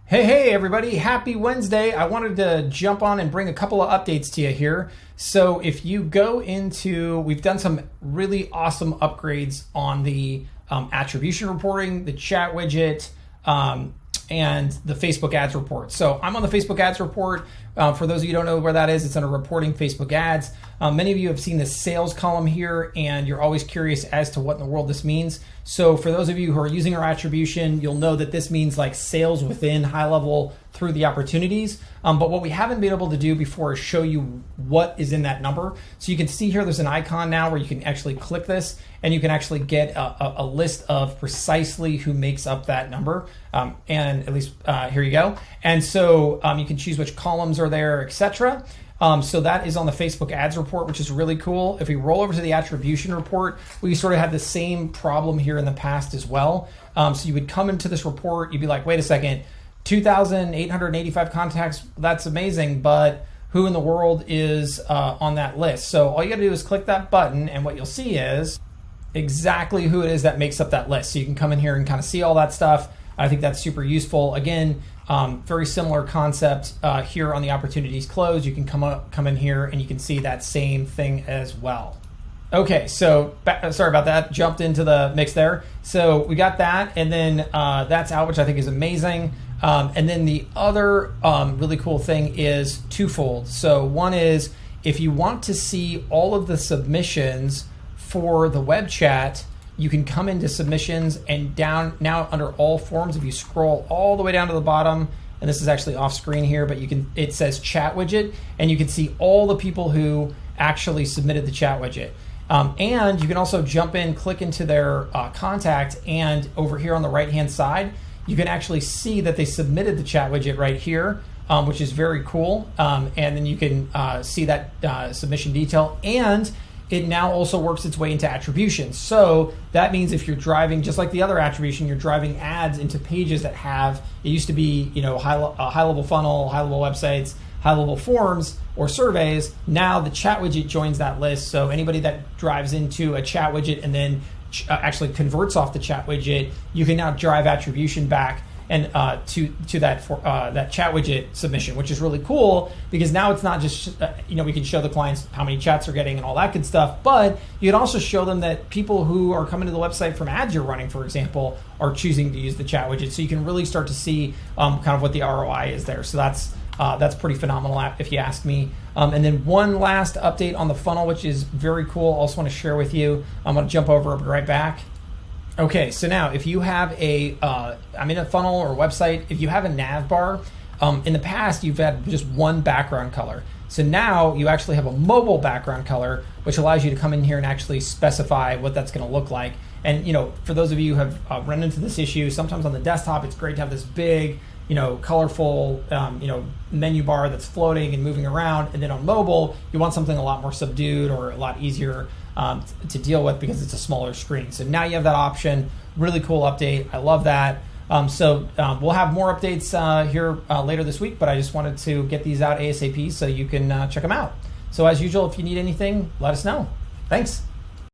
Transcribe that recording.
Hey everybody, happy Wednesday. I wanted to jump on and bring a couple of updates to you here. So if you go into, we've done some really awesome upgrades on the attribution reporting, the chat widget, and the Facebook ads report. So I'm on the Facebook ads report. For those of you who don't know where that is, it's under reporting Facebook ads. Many of you have seen the sales column here and you're always curious as to what in the world this means. So for those of you who are using our attribution, you'll know that this means like sales within high level through the opportunities. But what we haven't been able to do before is show you what is in that number. So you can see here, there's an icon now where you can actually click this and you can actually get a list of precisely who makes up that number. And at least here you go. And so you can choose which columns are there, etc. So that is on the Facebook ads report, which is really cool. If we roll over to the attribution report, we sort of had the same problem here in the past as well. So you would come into this report, you'd be like, wait a second, 2,885 contacts, that's amazing, but who in the world is on that list? So all you gotta do is click that button and what you'll see is exactly who it is that makes up that list. So you can come in here and kind of see all that stuff. I think that's super useful. Again, very similar concept here on the opportunities closed. You can come in here and you can see that same thing as well. Okay, so sorry about that, jumped into the mix there. So we got that, and then that's out, which I think is amazing. And then the other really cool thing is twofold. So one is if you want to see all of the submissions for the web chat, you can come into submissions and down now under all forms. If you scroll all the way down to the bottom, and this is actually off screen here, but it says chat widget, and you can see all the people who actually submitted the chat widget. And you can also jump in, click into their contact, and over here on the right-hand side, you can actually see that they submitted the chat widget right here, which is very cool. And then you can see that submission detail, and it now also works its way into attribution. So that means if you're driving, just like the other attribution, you're driving ads into pages that have, it used to be, high-level funnel, high-level websites, high-level forms or surveys. Now the chat widget joins that list. So anybody that drives into a chat widget and then actually converts off the chat widget, you can now drive attribution back and to that chat widget submission, which is really cool because now it's not just we can show the clients how many chats they're getting and all that good stuff, but you can also show them that people who are coming to the website from ads you're running, for example, are choosing to use the chat widget. So you can really start to see kind of what the ROI is there. So that's pretty phenomenal if you ask me. And then one last update on the funnel, which is very cool. Also want to share with you. I'm going to jump over, I'll be right back. Okay, so now if you have I'm in a funnel or website, if you have a nav bar, in the past you've had just one background color. So now you actually have a mobile background color, which allows you to come in here and actually specify what that's going to look like. And for those of you who have run into this issue, sometimes on the desktop it's great to have this big, colorful, menu bar that's floating and moving around. And then on mobile, you want something a lot more subdued or a lot easier to deal with because it's a smaller screen. So now you have that option. Really cool update. I love that. So we'll have more updates here later this week, but I just wanted to get these out ASAP so you can check them out. So as usual, if you need anything, let us know. Thanks.